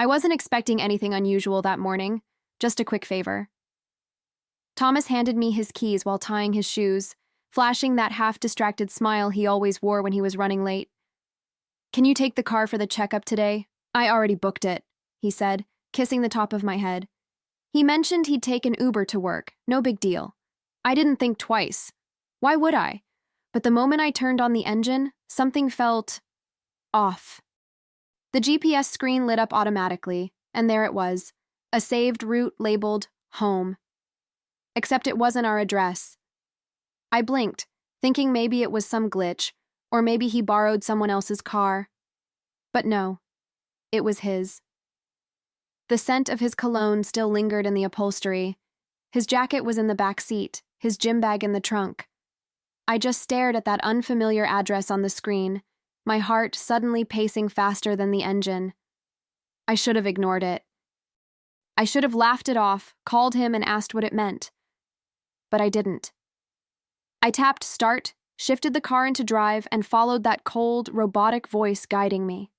I wasn't expecting anything unusual that morning, just a quick favor. Thomas handed me his keys while tying his shoes, flashing that half-distracted smile he always wore when he was running late. "Can you take the car for the checkup today? I already booked it," he said, kissing the top of my head. He mentioned he'd take an Uber to work, no big deal. I didn't think twice. Why would I? But the moment I turned on the engine, something felt off. The GPS screen lit up automatically, and there it was, a saved route labeled home. Except it wasn't our address. I blinked, thinking maybe it was some glitch, or maybe he borrowed someone else's car. But no, it was his. The scent of his cologne still lingered in the upholstery. His jacket was in the back seat, his gym bag in the trunk. I just stared at that unfamiliar address on the screen, my heart suddenly pacing faster than the engine. I should have ignored it. I should have laughed it off, called him and asked what it meant. But I didn't. I tapped start, shifted the car into drive, and followed that cold, robotic voice guiding me.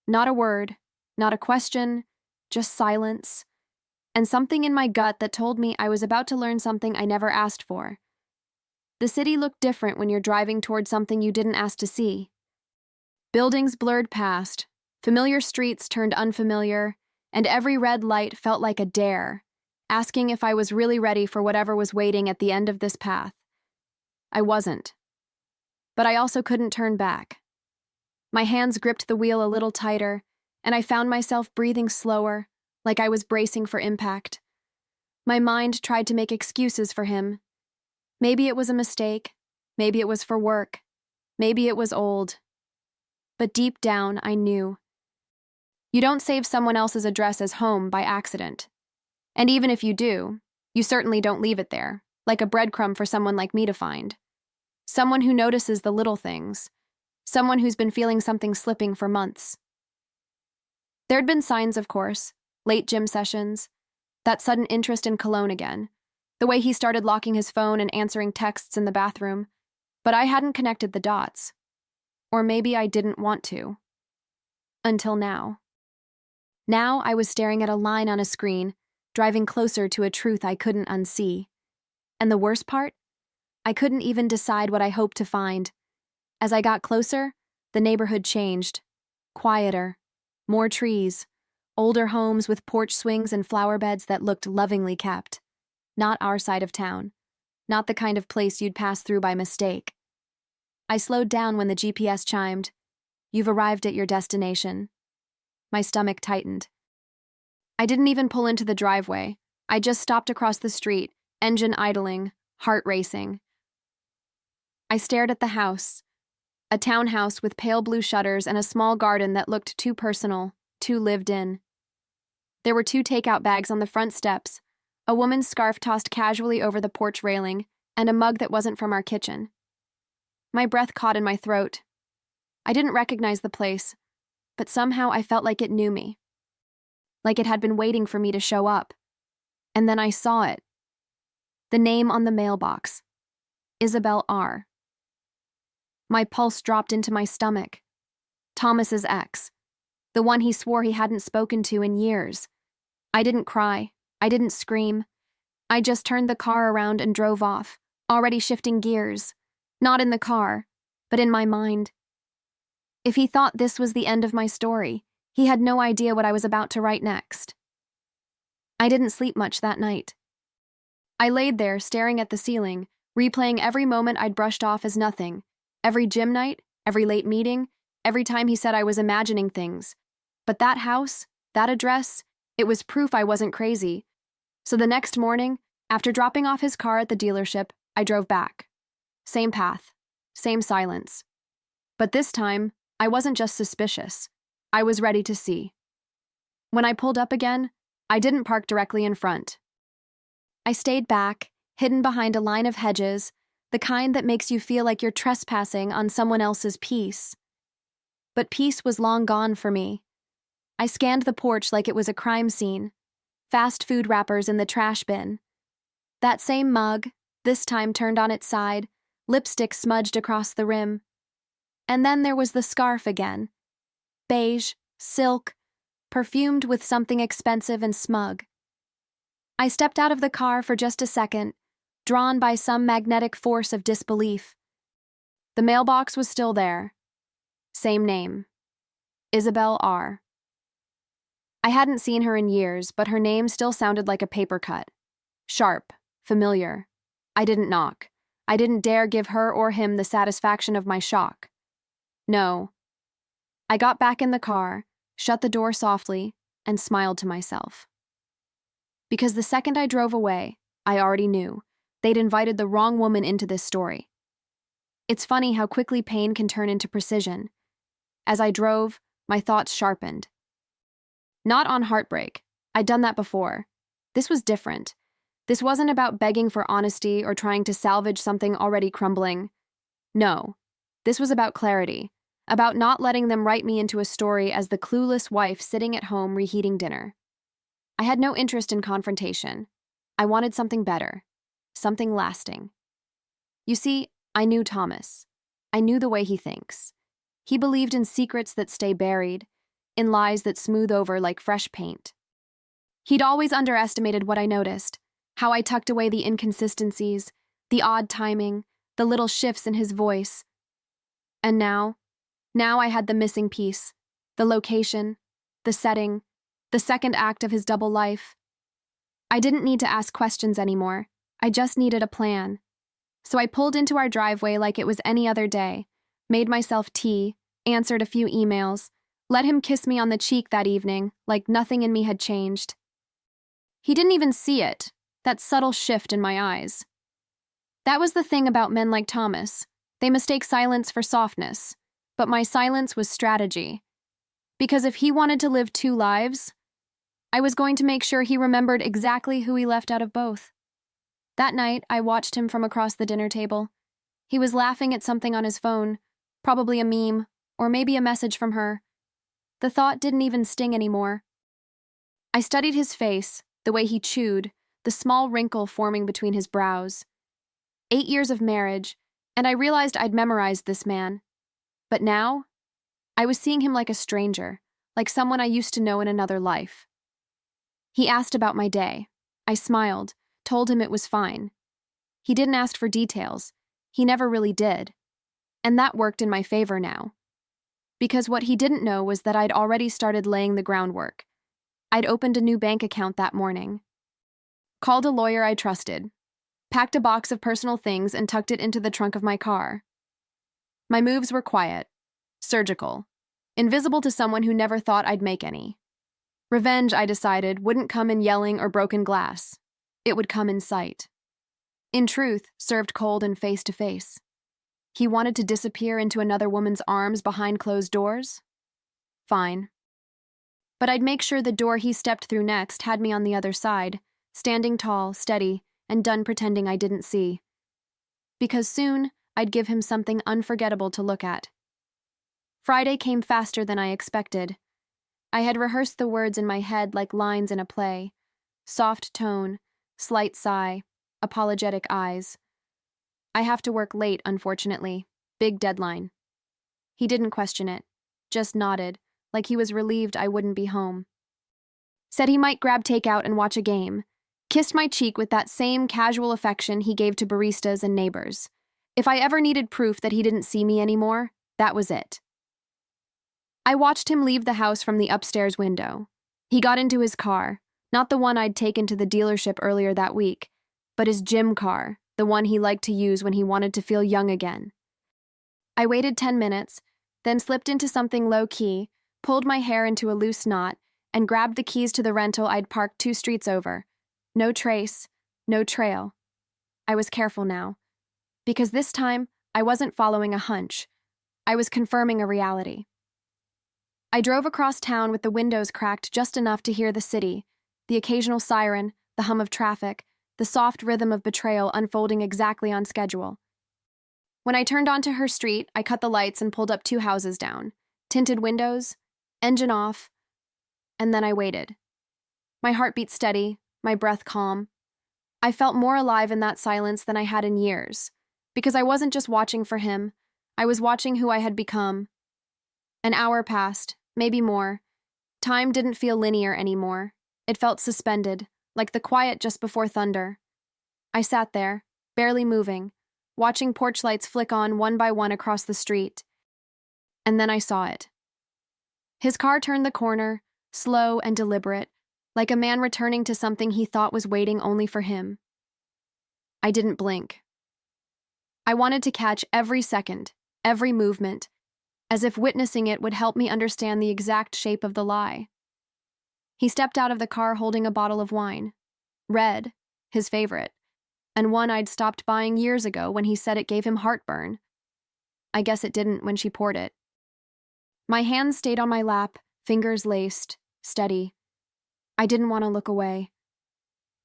Not a word, not a question, just silence, and something in my gut that told me I was about to learn something I never asked for. The city looked different when you're driving toward something you didn't ask to see. Buildings blurred past, familiar streets turned unfamiliar, and every red light felt like a dare, asking if I was really ready for whatever was waiting at the end of this path. I wasn't. But I also couldn't turn back. My hands gripped the wheel a little tighter, and I found myself breathing slower, like I was bracing for impact. My mind tried to make excuses for him. Maybe it was a mistake, maybe it was for work, maybe it was old. But deep down, I knew. You don't save someone else's address as home by accident. And even if you do, you certainly don't leave it there, like a breadcrumb for someone like me to find. Someone who notices the little things. Someone who's been feeling something slipping for months. There'd been signs, of course, late gym sessions, that sudden interest in cologne again, the way he started locking his phone and answering texts in the bathroom, but I hadn't connected the dots. Or maybe I didn't want to. Until now. Now I was staring at a line on a screen, driving closer to a truth I couldn't unsee. And the worst part? I couldn't even decide what I hoped to find. As I got closer, the neighborhood changed. Quieter. More trees. Older homes with porch swings and flower beds that looked lovingly kept. Not our side of town. Not the kind of place you'd pass through by mistake. I slowed down when the GPS chimed. "You've arrived at your destination." My stomach tightened. I didn't even pull into the driveway. I just stopped across the street, engine idling, heart racing. I stared at the house. A townhouse with pale blue shutters and a small garden that looked too personal, too lived in. There were 2 takeout bags on the front steps, a woman's scarf tossed casually over the porch railing, and a mug that wasn't from our kitchen. My breath caught in my throat. I didn't recognize the place, but somehow I felt like it knew me. Like it had been waiting for me to show up. And then I saw it. The name on the mailbox. Isabel R. My pulse dropped into my stomach. Thomas's ex. The one he swore he hadn't spoken to in years. I didn't cry. I didn't scream. I just turned the car around and drove off, already shifting gears. Not in the car, but in my mind. If he thought this was the end of my story, he had no idea what I was about to write next. I didn't sleep much that night. I laid there, staring at the ceiling, replaying every moment I'd brushed off as nothing, every gym night, every late meeting, every time he said I was imagining things. But that house, that address, it was proof I wasn't crazy. So the next morning, after dropping off his car at the dealership, I drove back. Same path, same silence. But this time, I wasn't just suspicious. I was ready to see. When I pulled up again, I didn't park directly in front. I stayed back, hidden behind a line of hedges, the kind that makes you feel like you're trespassing on someone else's peace. But peace was long gone for me. I scanned the porch like it was a crime scene. Fast food wrappers in the trash bin. That same mug, this time turned on its side, lipstick smudged across the rim. And then there was the scarf again. Beige, silk, perfumed with something expensive and smug. I stepped out of the car for just a second, drawn by some magnetic force of disbelief. The mailbox was still there. Same name. Isabel R. I hadn't seen her in years, but her name still sounded like a paper cut. Sharp, familiar. I didn't knock. I didn't dare give her or him the satisfaction of my shock. No. I got back in the car, shut the door softly, and smiled to myself. Because the second I drove away, I already knew they'd invited the wrong woman into this story. It's funny how quickly pain can turn into precision. As I drove, my thoughts sharpened. Not on heartbreak. I'd done that before. This was different. This wasn't about begging for honesty or trying to salvage something already crumbling. No. This was about clarity, about not letting them write me into a story as the clueless wife sitting at home reheating dinner. I had no interest in confrontation. I wanted something better, something lasting. You see, I knew Thomas. I knew the way he thinks. He believed in secrets that stay buried, in lies that smooth over like fresh paint. He'd always underestimated what I noticed, how I tucked away the inconsistencies, the odd timing, the little shifts in his voice. And now I had the missing piece, the location, the setting, the second act of his double life. I didn't need to ask questions anymore. I just needed a plan. So I pulled into our driveway like it was any other day, made myself tea, answered a few emails, let him kiss me on the cheek that evening like nothing in me had changed. He didn't even see it, that subtle shift in my eyes. That was the thing about men like Thomas. They mistake silence for softness, but my silence was strategy. Because if he wanted to live two lives, I was going to make sure he remembered exactly who he left out of both. That night, I watched him from across the dinner table. He was laughing at something on his phone, probably a meme, or maybe a message from her. The thought didn't even sting anymore. I studied his face, the way he chewed, the small wrinkle forming between his brows. 8 years of marriage, and I realized I'd memorized this man. But now, I was seeing him like a stranger, like someone I used to know in another life. He asked about my day. I smiled, told him it was fine. He didn't ask for details. He never really did. And that worked in my favor now. Because what he didn't know was that I'd already started laying the groundwork. I'd opened a new bank account that morning. Called a lawyer I trusted. Packed a box of personal things and tucked it into the trunk of my car. My moves were quiet, surgical, invisible to someone who never thought I'd make any. Revenge, I decided, wouldn't come in yelling or broken glass. It would come in sight. In truth, served cold and face to face. He wanted to disappear into another woman's arms behind closed doors? Fine. But I'd make sure the door he stepped through next had me on the other side, standing tall, steady, and done pretending I didn't see. Because soon, I'd give him something unforgettable to look at. Friday came faster than I expected. I had rehearsed the words in my head like lines in a play. Soft tone, slight sigh, apologetic eyes. I have to work late, unfortunately. Big deadline. He didn't question it, just nodded, like he was relieved I wouldn't be home. Said he might grab takeout and watch a game. Kissed my cheek with that same casual affection he gave to baristas and neighbors. If I ever needed proof that he didn't see me anymore, that was it. I watched him leave the house from the upstairs window. He got into his car, not the one I'd taken to the dealership earlier that week, but his gym car, the one he liked to use when he wanted to feel young again. I waited 10 minutes, then slipped into something low-key, pulled my hair into a loose knot, and grabbed the keys to the rental I'd parked 2 streets over. No trace, no trail. I was careful now, because this time I wasn't following a hunch. I was confirming a reality. I drove across town with the windows cracked just enough to hear the city, the occasional siren, the hum of traffic, the soft rhythm of betrayal unfolding exactly on schedule. When I turned onto her street, I cut the lights and pulled up 2 houses down, tinted windows, engine off, and then I waited. My heartbeat steady, my breath calm. I felt more alive in that silence than I had in years, because I wasn't just watching for him, I was watching who I had become. An hour passed, maybe more, Time didn't feel linear anymore. It felt suspended, like the quiet just before thunder. I sat there, barely moving, watching porch lights flick on one by one across the street. And then I saw it. His car turned the corner, slow and deliberate, like a man returning to something he thought was waiting only for him. I didn't blink. I wanted to catch every second, every movement, as if witnessing it would help me understand the exact shape of the lie. He stepped out of the car holding a bottle of wine. Red, his favorite, and one I'd stopped buying years ago when he said it gave him heartburn. I guess it didn't when she poured it. My hands stayed on my lap, fingers laced, steady. I didn't want to look away.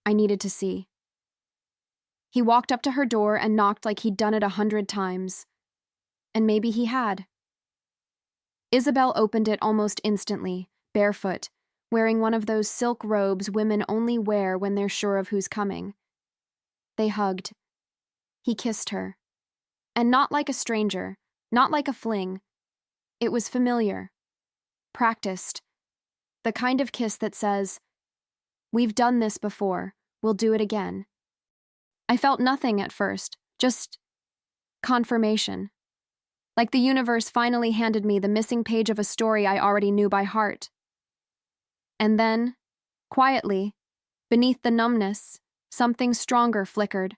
I needed to see. He walked up to her door and knocked like he'd done it 100 times. And maybe he had. Isabel opened it almost instantly, barefoot, wearing one of those silk robes women only wear when they're sure of who's coming. They hugged. He kissed her. And not like a stranger, not like a fling. It was familiar, practiced, the kind of kiss that says, "We've done this before, we'll do it again." I felt nothing at first, just confirmation. Like the universe finally handed me the missing page of a story I already knew by heart. And then, quietly, beneath the numbness, something stronger flickered.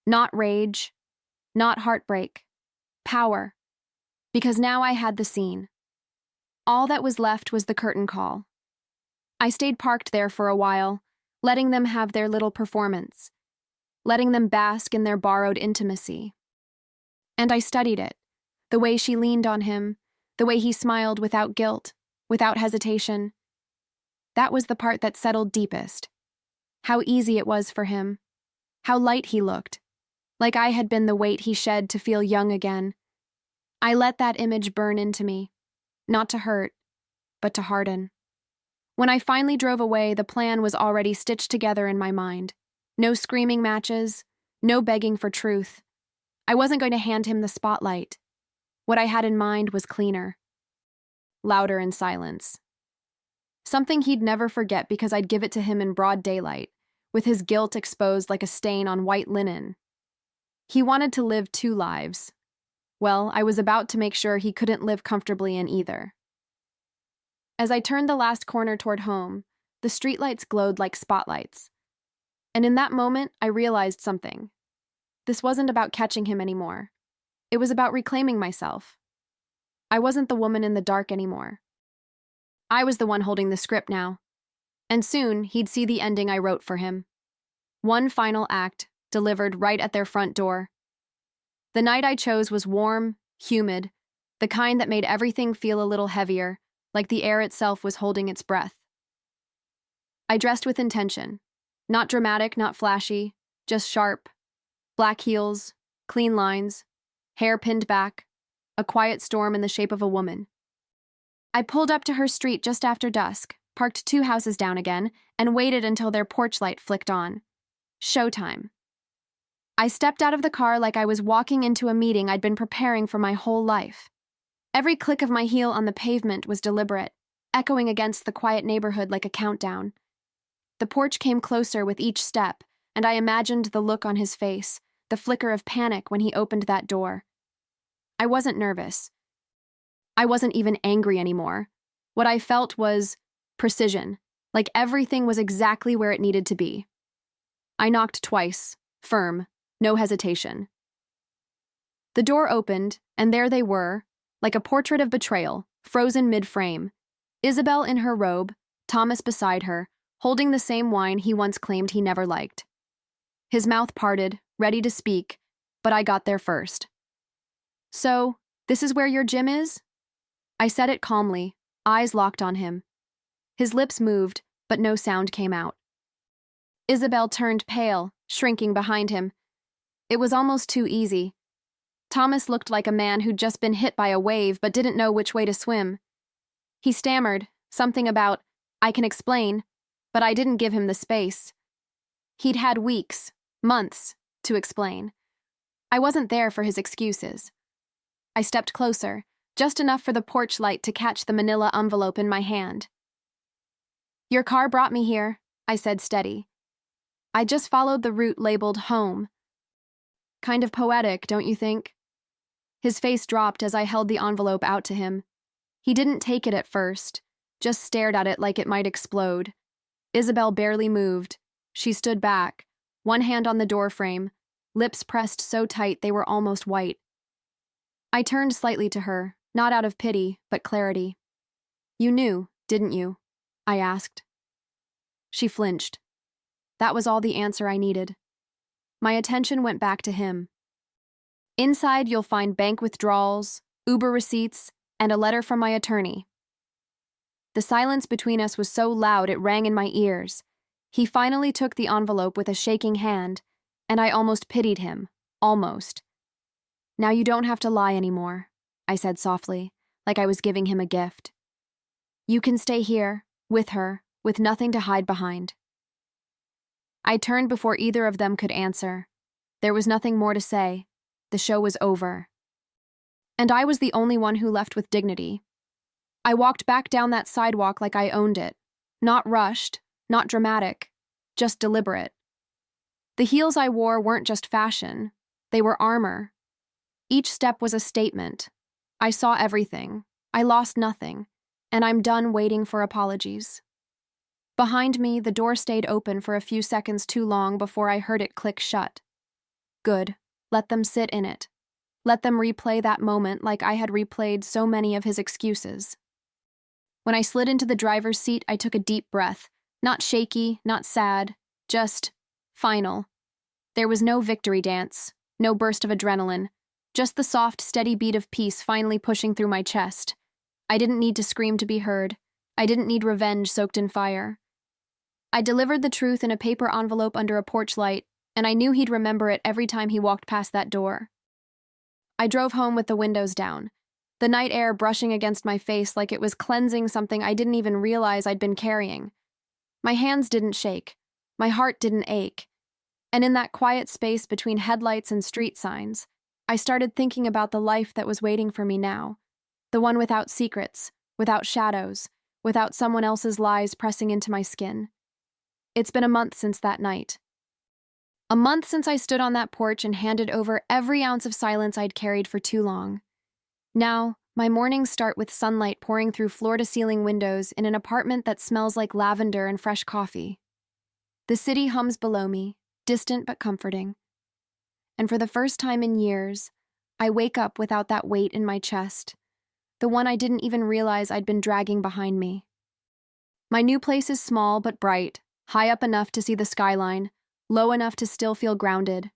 Not rage, not heartbreak, power. Because now I had the scene. All that was left was the curtain call. I stayed parked there for a while, letting them have their little performance, letting them bask in their borrowed intimacy. And I studied it, the way she leaned on him, the way he smiled without guilt, without hesitation. That was the part that settled deepest. How easy it was for him. How light he looked, like I had been the weight he shed to feel young again. I let that image burn into me, not to hurt, but to harden. When I finally drove away, the plan was already stitched together in my mind. No screaming matches, no begging for truth. I wasn't going to hand him the spotlight. What I had in mind was cleaner, louder in silence. Something he'd never forget because I'd give it to him in broad daylight, with his guilt exposed like a stain on white linen. He wanted to live 2 lives. Well, I was about to make sure he couldn't live comfortably in either. As I turned the last corner toward home, the streetlights glowed like spotlights. And in that moment, I realized something. This wasn't about catching him anymore. It was about reclaiming myself. I wasn't the woman in the dark anymore. I was the one holding the script now. And soon, he'd see the ending I wrote for him. One final act, delivered right at their front door. The night I chose was warm, humid, the kind that made everything feel a little heavier, like the air itself was holding its breath. I dressed with intention. Not dramatic, not flashy, just sharp. Black heels, clean lines, hair pinned back, a quiet storm in the shape of a woman. I pulled up to her street just after dusk, parked 2 houses down again, and waited until their porch light flicked on. Showtime. I stepped out of the car like I was walking into a meeting I'd been preparing for my whole life. Every click of my heel on the pavement was deliberate, echoing against the quiet neighborhood like a countdown. The porch came closer with each step, and I imagined the look on his face, the flicker of panic when he opened that door. I wasn't nervous. I wasn't even angry anymore. What I felt was precision, like everything was exactly where it needed to be. I knocked twice, firm, no hesitation. The door opened, and there they were, like a portrait of betrayal, frozen mid-frame. Isabel in her robe, Thomas beside her, holding the same wine he once claimed he never liked. His mouth parted, ready to speak, but I got there first. "So, this is where your gym is?" I said it calmly, eyes locked on him. His lips moved, but no sound came out. Isabel turned pale, shrinking behind him. It was almost too easy. Thomas looked like a man who'd just been hit by a wave but didn't know which way to swim. He stammered, something about, "I can explain," but I didn't give him the space. He'd had weeks, months, to explain. I wasn't there for his excuses. I stepped closer, just enough for the porch light to catch the manila envelope in my hand. Your car brought me here, I said steady. I just followed the route labeled home. Kind of poetic, don't you think? His face dropped as I held the envelope out to him. He didn't take it at first, just stared at it like it might explode. Isabel barely moved. She stood back, one hand on the doorframe, lips pressed so tight they were almost white. I turned slightly to her, not out of pity, but clarity. You knew, didn't you? I asked. She flinched. That was all the answer I needed. My attention went back to him. Inside, you'll find bank withdrawals, Uber receipts, and a letter from my attorney. The silence between us was so loud it rang in my ears. He finally took the envelope with a shaking hand, and I almost pitied him. Almost. Now you don't have to lie anymore, I said softly, like I was giving him a gift. You can stay here, with her, with nothing to hide behind. I turned before either of them could answer. There was nothing more to say. The show was over. And I was the only one who left with dignity. I walked back down that sidewalk like I owned it. Not rushed, not dramatic, just deliberate. The heels I wore weren't just fashion. They were armor. Each step was a statement. I saw everything. I lost nothing. And I'm done waiting for apologies. Behind me, the door stayed open for a few seconds too long before I heard it click shut. Good. Let them sit in it. Let them replay that moment like I had replayed so many of his excuses. When I slid into the driver's seat, I took a deep breath. Not shaky, not sad, just final. There was no victory dance, no burst of adrenaline, just the soft, steady beat of peace finally pushing through my chest. I didn't need to scream to be heard. I didn't need revenge soaked in fire. I delivered the truth in a paper envelope under a porch light, and I knew he'd remember it every time he walked past that door. I drove home with the windows down, the night air brushing against my face like it was cleansing something I didn't even realize I'd been carrying. My hands didn't shake. My heart didn't ache. And in that quiet space between headlights and street signs, I started thinking about the life that was waiting for me now. The one without secrets, without shadows, without someone else's lies pressing into my skin. It's been a month since that night. A month since I stood on that porch and handed over every ounce of silence I'd carried for too long. Now, my mornings start with sunlight pouring through floor-to-ceiling windows in an apartment that smells like lavender and fresh coffee. The city hums below me, distant but comforting. And for the first time in years, I wake up without that weight in my chest, the one I didn't even realize I'd been dragging behind me. My new place is small but bright, high up enough to see the skyline, low enough to still feel grounded.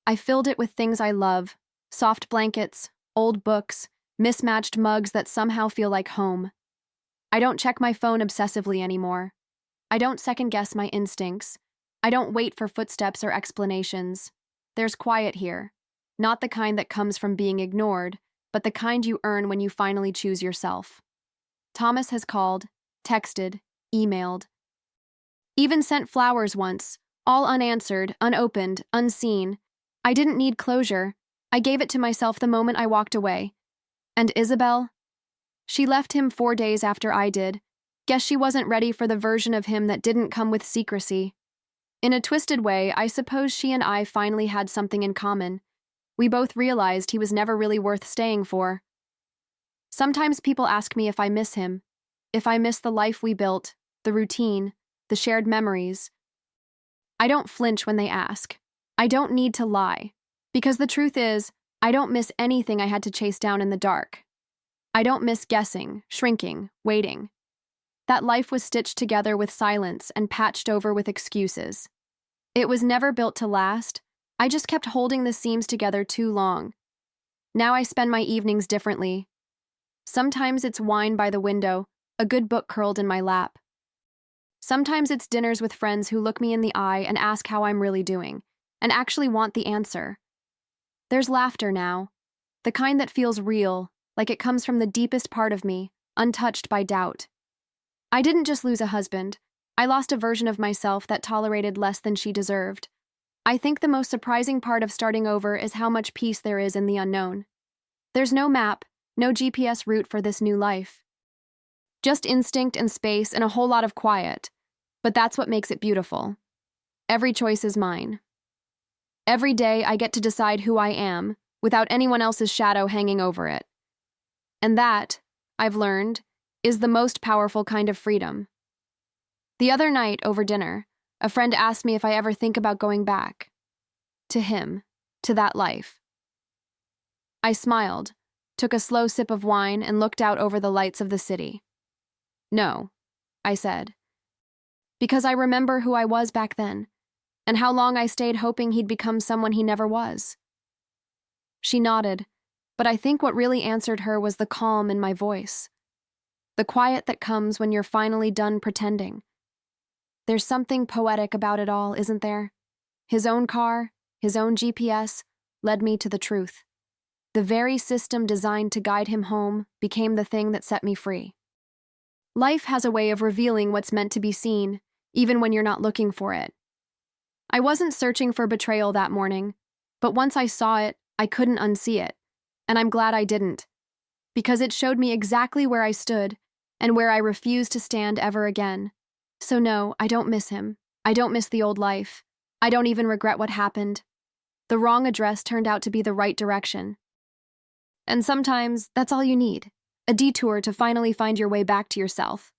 I filled it with things I love, soft blankets, old books, mismatched mugs that somehow feel like home. I don't check my phone obsessively anymore. I don't second-guess my instincts. I don't wait for footsteps or explanations. There's quiet here, not the kind that comes from being ignored, but the kind you earn when you finally choose yourself. Thomas has called, texted, emailed, even sent flowers once, all unanswered, unopened, unseen. I didn't need closure. I gave it to myself the moment I walked away. And Isabel? She left him 4 days after I did. Guess she wasn't ready for the version of him that didn't come with secrecy. In a twisted way, I suppose she and I finally had something in common. We both realized he was never really worth staying for. Sometimes people ask me if I miss him, if I miss the life we built, the routine, the shared memories. I don't flinch when they ask. I don't need to lie. Because the truth is, I don't miss anything I had to chase down in the dark. I don't miss guessing, shrinking, waiting. That life was stitched together with silence and patched over with excuses. It was never built to last. I just kept holding the seams together too long. Now I spend my evenings differently. Sometimes it's wine by the window, a good book curled in my lap. Sometimes it's dinners with friends who look me in the eye and ask how I'm really doing, and actually want the answer. There's laughter now, the kind that feels real, like it comes from the deepest part of me, untouched by doubt. I didn't just lose a husband. I lost a version of myself that tolerated less than she deserved. I think the most surprising part of starting over is how much peace there is in the unknown. There's no map, no GPS route for this new life. Just instinct and space and a whole lot of quiet. But that's what makes it beautiful. Every choice is mine. Every day I get to decide who I am, without anyone else's shadow hanging over it. And that, I've learned, is the most powerful kind of freedom. The other night, over dinner, a friend asked me if I ever think about going back. To him, to that life. I smiled, took a slow sip of wine, and looked out over the lights of the city. No, I said. Because I remember who I was back then, and how long I stayed hoping he'd become someone he never was. She nodded, but I think what really answered her was the calm in my voice. The quiet that comes when you're finally done pretending. There's something poetic about it all, isn't there? His own car, his own GPS, led me to the truth. The very system designed to guide him home became the thing that set me free. Life has a way of revealing what's meant to be seen, even when you're not looking for it. I wasn't searching for betrayal that morning, but once I saw it, I couldn't unsee it, and I'm glad I didn't, because it showed me exactly where I stood and where I refused to stand ever again. So no, I don't miss him. I don't miss the old life. I don't even regret what happened. The wrong address turned out to be the right direction. And sometimes that's all you need, a detour to finally find your way back to yourself.